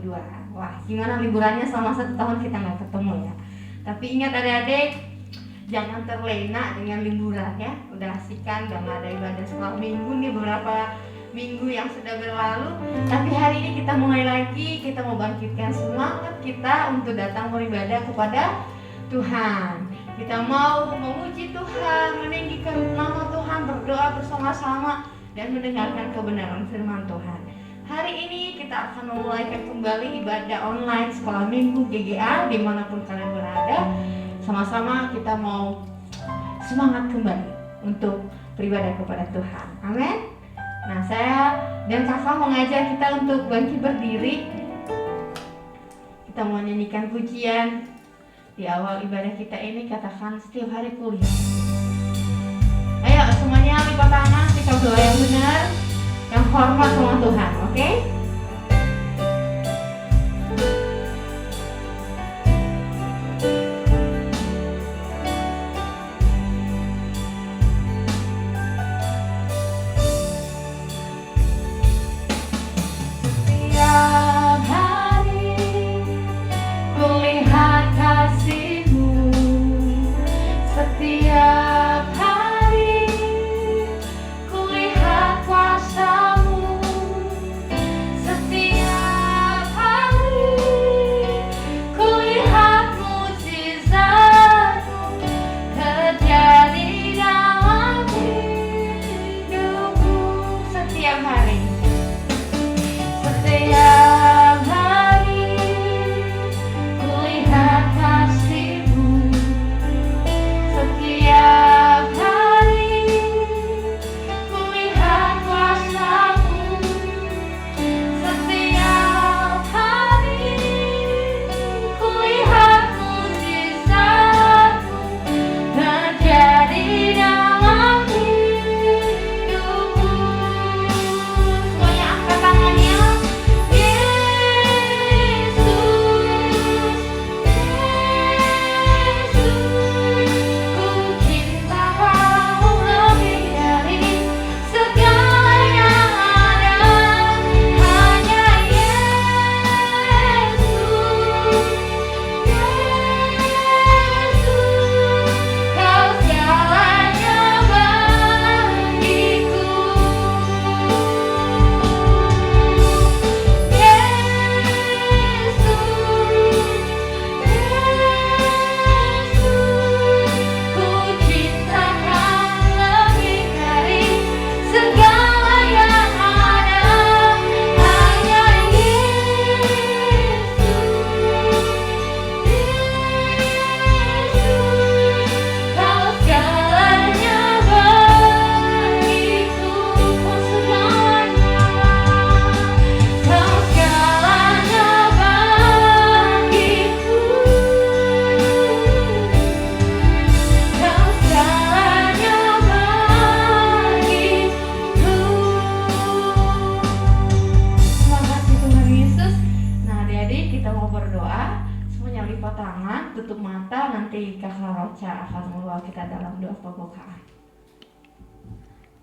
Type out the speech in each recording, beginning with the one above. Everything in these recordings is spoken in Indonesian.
2022. Wah, gimana liburannya selama 1 tahun kita nggak ketemu ya. Tapi ingat adik-adik, jangan terlena dengan liburan ya. Udah asik kan, udah nggak ada ibadah sekolah minggu nih beberapa minggu yang sudah berlalu. Tapi hari ini kita mulai lagi, kita mau bangkitkan semangat kita untuk datang beribadah kepada Tuhan. Kita mau memuji Tuhan, meninggikan nama Tuhan, berdoa bersama-sama dan mendengarkan kebenaran firman Tuhan. Hari ini kita akan memulaikan kembali ibadah online sekolah minggu GGA dimanapun kalian berada. Sama-sama kita mau semangat kembali untuk beribadah kepada Tuhan. Amin. Nah, saya dan kakak mau ngajak kita untuk bangkit berdiri. Kita mau nyanyikan pujian. Di awal ibadah kita ini katakan setiap hari kuliah. Ayo semuanya lipat tangan, sikap doa yang benar, yang hormat sama Tuhan, oke?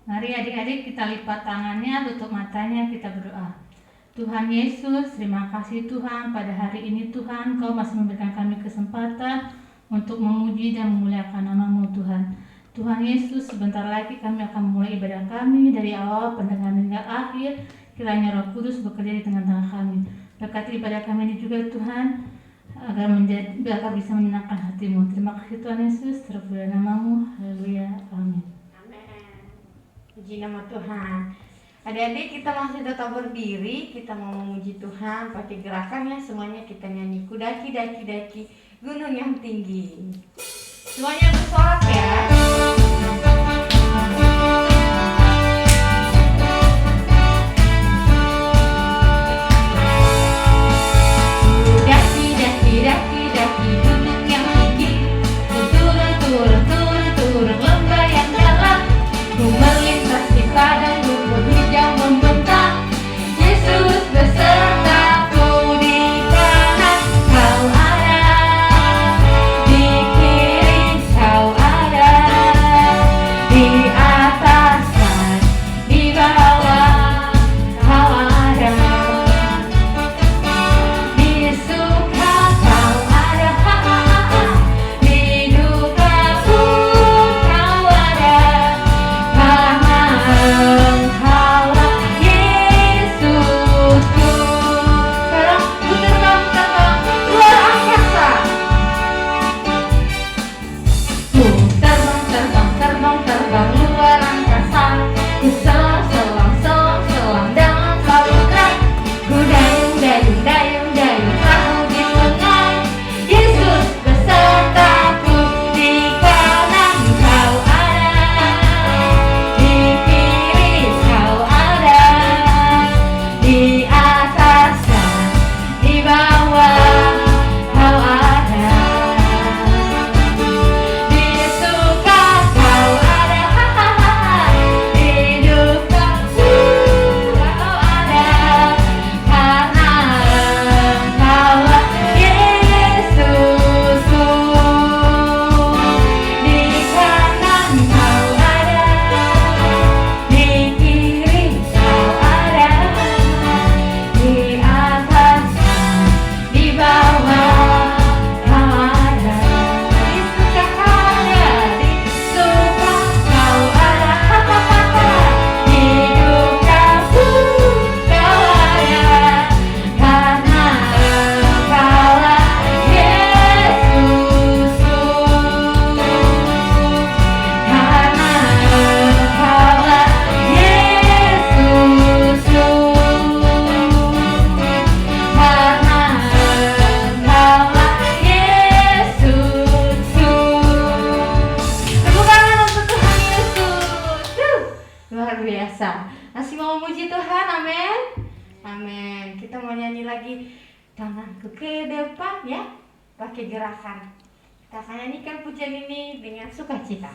Mari adik-adik kita lipat tangannya, tutup matanya, kita berdoa. Tuhan Yesus, terima kasih Tuhan pada hari ini Tuhan, Kau masih memberikan kami kesempatan untuk memuji dan memuliakan nama-Mu Tuhan. Tuhan Yesus, sebentar lagi kami akan memulai ibadah kami dari awal pendengaran hingga akhir. Kiranya Roh Kudus bekerja di tengah-tengah kami. Berkati ibadah kami ini juga Tuhan, agar bisa menyenangkan hati-Mu. Terima kasih Tuhan Yesus, terpuji nama-Mu. Haleluya. Amin. Puji nama Tuhan. Adik-adik kita masih tetap berdiri, kita mau memuji Tuhan pakai gerakannya semuanya kita nyanyi kudaki daki daki gunung yang tinggi. Semuanya bersorak ya. Daki daki daki daki gunung yang tinggi, turun turun turun turun lembah yang dalam. Ku melintasi padang rumput hijau membentang. Yesus besertaku di kanan, Kau ada di kiri, Kau ada luar biasa. Masih mau memuji Tuhan, amin. Amin. Kita mau nyanyi lagi tanganku ke depan ya, pakai gerakan. Kita akan nyanyikan pujian ini dengan sukacita.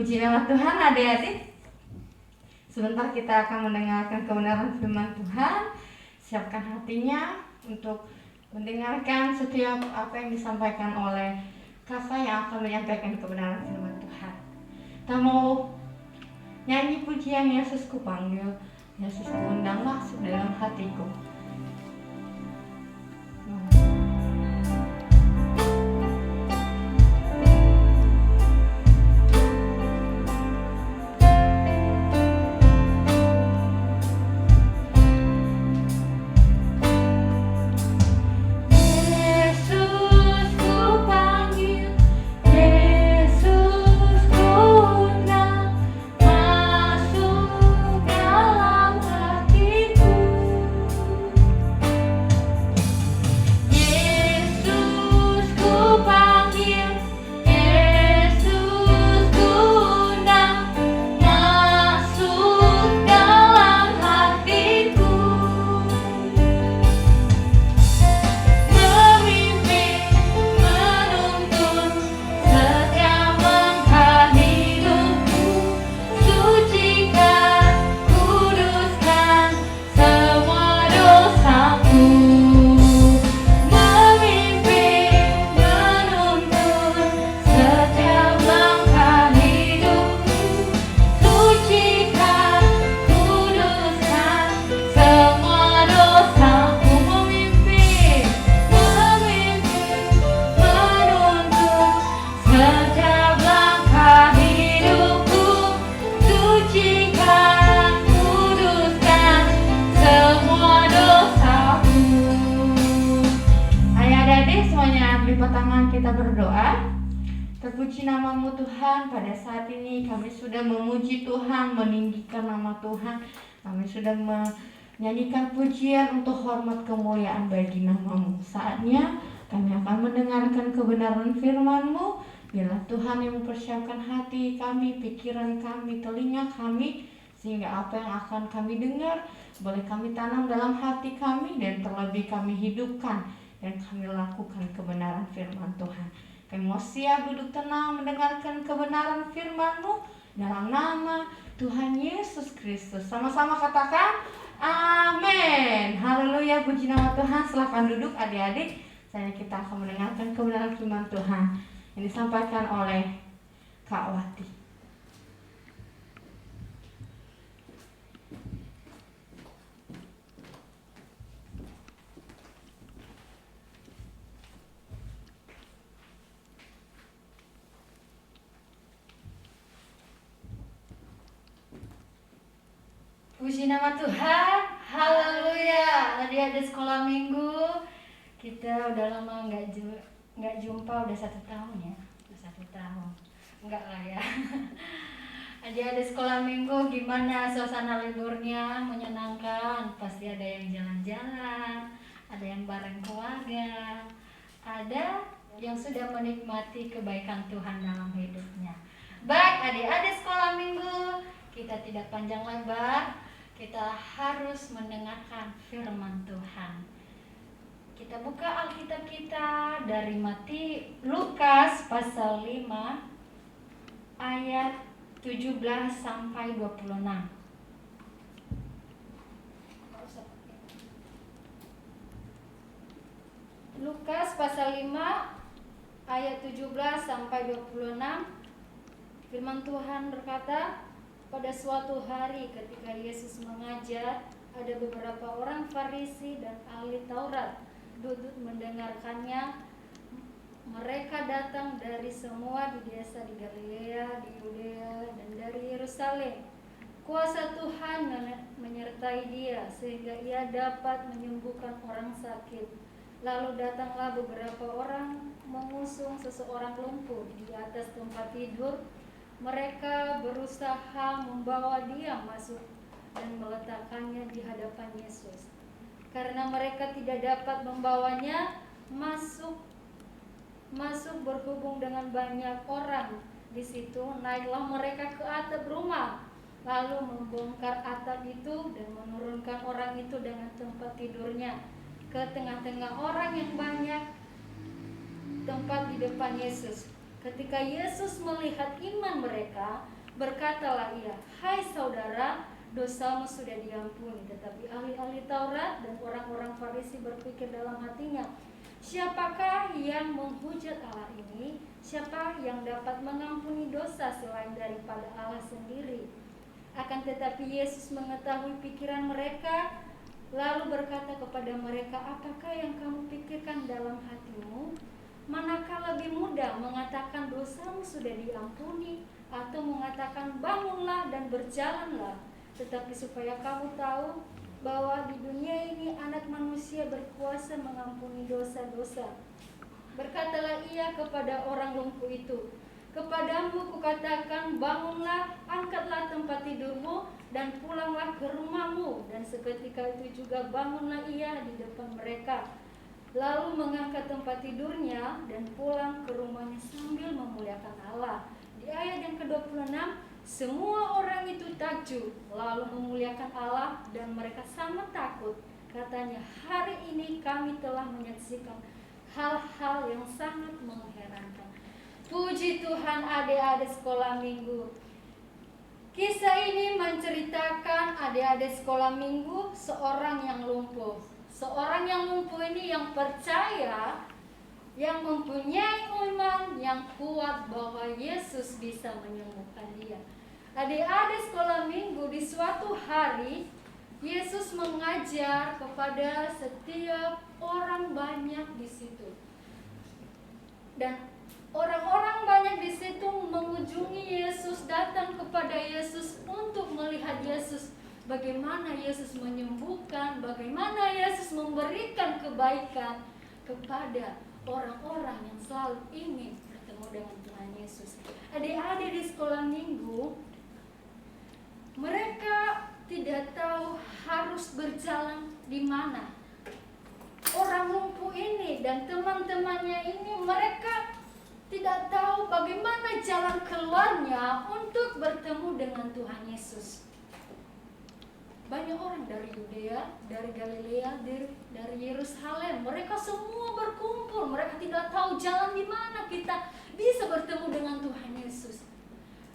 Puji nama Tuhan adik-adik. Sebentar kita akan mendengarkan kebenaran firman Tuhan. Siapkan hatinya untuk mendengarkan setiap apa yang disampaikan oleh kakak yang akan menyampaikan kebenaran firman Tuhan. Kita mau nyanyi pujian Yesusku panggil, Yesusku undang masuk dalam hatiku. Kita berdoa. Terpuji namamu Tuhan, pada saat ini kami sudah memuji Tuhan, meninggikan nama Tuhan. Kami sudah menyanyikan pujian untuk hormat kemuliaan bagi namamu. Saatnya kami akan mendengarkan kebenaran firman-Mu. Biarlah Tuhan yang mempersiapkan hati kami, pikiran kami, telinga kami, sehingga apa yang akan kami dengar boleh kami tanam dalam hati kami, dan terlebih kami hidupkan dan kami lakukan kebenaran firman Tuhan. Kami mau siap duduk tenang mendengarkan kebenaran firman-Mu dalam nama Tuhan Yesus Kristus. Sama-sama katakan amin. Haleluya, puji nama Tuhan. Silakan duduk adik-adik. Saya kita akan mendengarkan kebenaran firman Tuhan yang disampaikan oleh Kak Wati. Puji nama Tuhan, haleluya. Tadi ada sekolah minggu. Kita udah lama nggak jumpa, udah 1 tahun ya, udah 1 tahun. Enggak lah ya. Tadi ada sekolah minggu, gimana suasana liburnya? Menyenangkan. Pasti ada yang jalan-jalan, ada yang bareng keluarga, ada yang sudah menikmati kebaikan Tuhan dalam hidupnya. Baik, adik-adik sekolah minggu, kita tidak panjang lebar. Kita harus mendengarkan firman Tuhan. Kita buka Alkitab kita dari Lukas pasal 5 ayat 17 sampai 26. Lukas pasal 5 ayat 17 sampai 26. Firman Tuhan berkata, pada suatu hari ketika Yesus mengajar, ada beberapa orang Farisi dan ahli Taurat duduk mendengarkannya. Mereka datang dari semua di desa di Galilea, di Yudea, dan dari Yerusalem. Kuasa Tuhan menyertai dia sehingga ia dapat menyembuhkan orang sakit. Lalu datanglah beberapa orang mengusung seseorang lumpuh di atas tempat tidur. Mereka berusaha membawa dia masuk dan meletakkannya di hadapan Yesus. Karena mereka tidak dapat membawanya masuk berhubung dengan banyak orang di situ, naiklah mereka ke atap rumah, lalu membongkar atap itu dan menurunkan orang itu dengan tempat tidurnya ke tengah-tengah orang yang banyak, tempat di depan Yesus. Ketika Yesus melihat iman mereka, berkatalah ia, "Hai saudara, dosamu sudah diampuni." Tetapi ahli-ahli Taurat dan orang-orang Farisi berpikir dalam hatinya, siapakah yang menghujat Allah ini? Siapa yang dapat mengampuni dosa selain daripada Allah sendiri? Akan tetapi Yesus mengetahui pikiran mereka, lalu berkata kepada mereka, apakah yang kamu pikirkan dalam hatimu? Manakah lebih mudah mengatakan dosamu sudah diampuni, atau mengatakan bangunlah dan berjalanlah? Tetapi supaya kamu tahu bahwa di dunia ini anak manusia berkuasa mengampuni dosa-dosa. Berkatalah ia kepada orang lumpuh itu, kepadamu kukatakan, bangunlah, angkatlah tempat tidurmu, dan pulanglah ke rumahmu. Dan seketika itu juga bangunlah ia di depan mereka, lalu mengangkat tempat tidurnya dan pulang ke rumahnya sambil memuliakan Allah. Di ayat yang ke-26, semua orang itu takjub lalu memuliakan Allah dan mereka sangat takut. Katanya, hari ini kami telah menyaksikan hal-hal yang sangat mengherankan. Puji Tuhan, adik-adik sekolah minggu. Kisah ini menceritakan adik-adik sekolah minggu seorang yang lumpuh. Seorang yang lumpuh ini yang percaya, yang mempunyai iman yang kuat bahwa Yesus bisa menyembuhkan dia. Adik-adik sekolah minggu, di suatu hari Yesus mengajar kepada setiap orang banyak di situ. Dan orang-orang banyak di situ mengunjungi Yesus, datang kepada Yesus untuk melihat Yesus. Bagaimana Yesus menyembuhkan, bagaimana Yesus memberikan kebaikan kepada orang-orang yang selalu ingin bertemu dengan Tuhan Yesus. Adik-adik di sekolah minggu, mereka tidak tahu harus berjalan di mana. Orang lumpuh ini dan teman-temannya ini, mereka tidak tahu bagaimana jalan keluarnya untuk bertemu dengan Tuhan Yesus. Banyak orang dari Yudea, dari Galilea, dari Yerusalem, mereka semua berkumpul. Mereka tidak tahu jalan di mana kita bisa bertemu dengan Tuhan Yesus.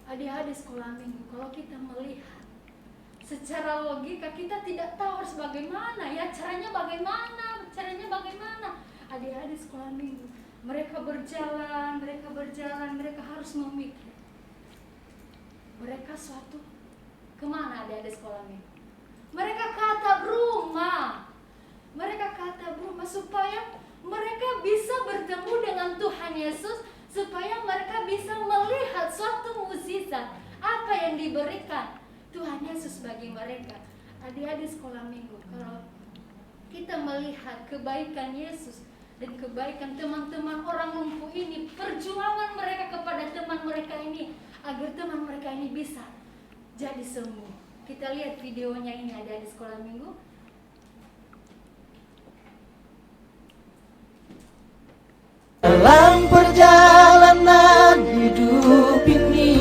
Adik-adik sekolah minggu, kalau kita melihat secara logika, kita tidak tahu harus bagaimana, ya caranya bagaimana. Adik-adik sekolah minggu, mereka berjalan, mereka harus memikir. Mereka kemana adik-adik sekolah minggu? Mereka ke atap rumah supaya mereka bisa bertemu dengan Tuhan Yesus, supaya mereka bisa melihat suatu mukjizat apa yang diberikan Tuhan Yesus bagi mereka. adik-adik sekolah minggu, kalau kita melihat kebaikan Yesus dan kebaikan teman-teman orang lumpuh ini, perjuangan mereka kepada teman mereka ini agar teman mereka ini bisa jadi sembuh. Kita lihat videonya ini, adik-adik sekolah minggu. Dalam perjalanan hidup ini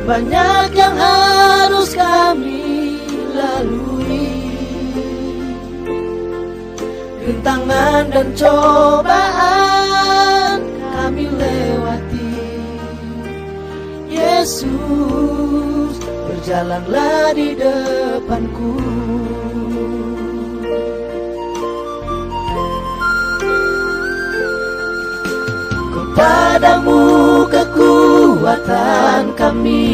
banyak yang harus kami lalui, rintangan dan cobaan kami lewati. Yesus, berjalanlah di depanku. Kepadamu kekuatan kami,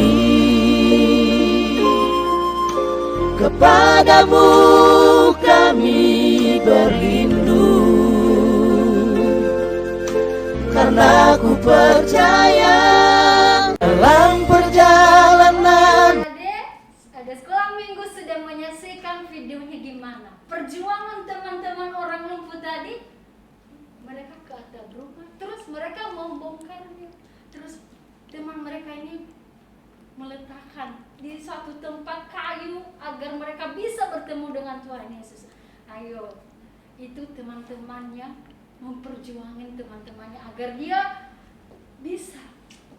kepadamu kami berlindung, karena ku percaya dalam perjalanan. Ada sekolah minggu sedang menyaksikan videonya gimana perjuangan teman-teman orang lumpuh tadi. Mereka ke atap rumah, terus mereka membongkarnya, terus teman mereka ini meletakkan di suatu tempat kayu agar mereka bisa bertemu dengan Tuhan Yesus. Ayo, itu teman-temannya memperjuangkan teman-temannya agar dia bisa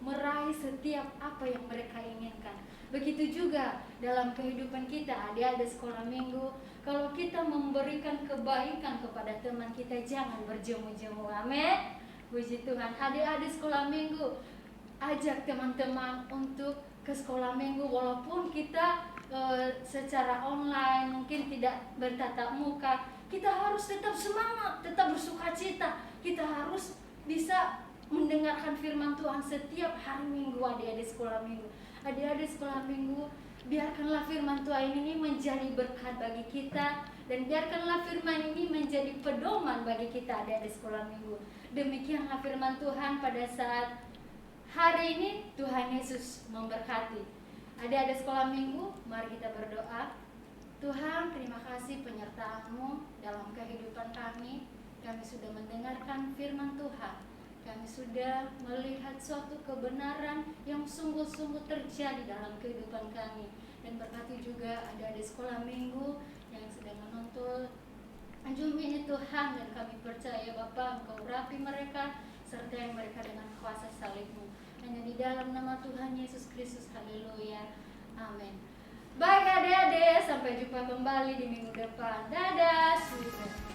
meraih setiap apa yang mereka inginkan. Begitu juga dalam kehidupan kita, adik-adik sekolah minggu, kalau kita memberikan kebaikan kepada teman kita, jangan berjemu-jemu. Amin. Puji Tuhan. Adik-adik sekolah minggu, ajak teman-teman untuk ke sekolah minggu, walaupun kita secara online mungkin tidak bertatap muka. Kita harus tetap semangat, tetap bersukacita. Kita harus bisa mendengarkan firman Tuhan setiap hari Minggu, adik-adik sekolah minggu. Adik-adik sekolah minggu, biarkanlah firman Tuhan ini menjadi berkat bagi kita, dan biarkanlah firman ini menjadi pedoman bagi kita, adik-adik sekolah minggu. Demikianlah firman Tuhan pada saat hari ini. Tuhan Yesus memberkati. Adik-adik sekolah minggu, mari kita berdoa. Tuhan, terima kasih penyertaan-Mu dalam kehidupan kami. Kami sudah mendengarkan firman Tuhan. Kami sudah melihat suatu kebenaran yang sungguh-sungguh terjadi dalam kehidupan kami. Dan berkati juga adik-adik sekolah minggu yang sedang menonton Zoom ini Tuhan. Dan kami percaya Bapa, Engkau urapi mereka, sertai mereka dengan kuasa salib-Mu. Hanya di dalam nama Tuhan Yesus Kristus, haleluya, amin. Baik adik-adik, sampai jumpa kembali di minggu depan. Dadah, sweet.